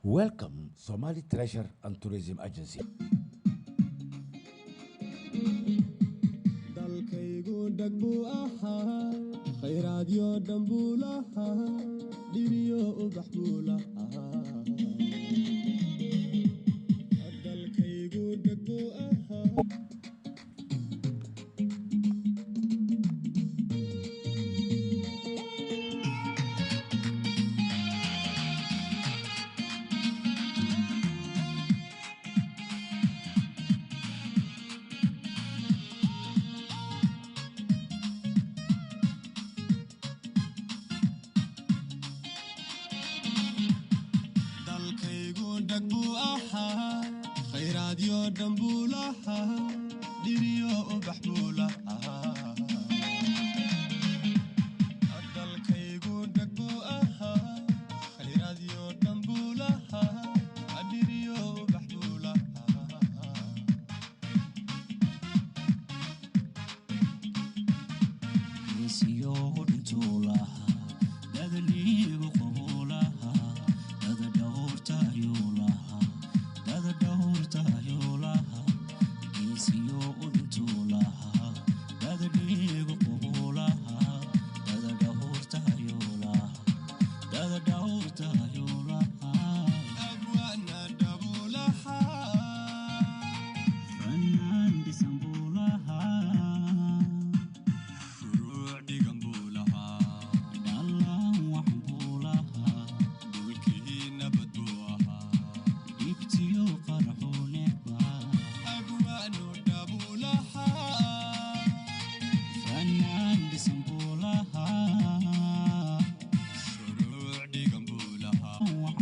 Welcome, Somali Treasure and Tourism Agency. dalkaygu dhag buu ahaa khayraad yo dhan buu lahaa dhiriyo ubax buu lahaa dalkaygu dhag buu ahaa khayraad yo dhan buu lahaa dhiriyo ubax buu lahaa dalkaygu dhag buu ahaa khayraad yo dhan buu lahaa dhiriyo ubax buu lahaa Isiyo intuu lahaa dadaniigu qabuu lahaa dada dhawrta ayuu lahaa dada dhawrta ayuu lahaa isiyo intuu lahaa dadaniigu qabuu lahaa dada dhawrta ayuu lahaa dada dhawrta ayuu lahaa abwana dabuu lahaa fanaan dhisan buu lahaa shuruuc dhigan buu lahaa dhallaan wax buu lahaa dhulkii nabad buu ahaa ibtiyo qarxuu necbaa abwaanu dabuu lahaa fanaan dhisan buu lahaa shuruuc dhigan buu lahaa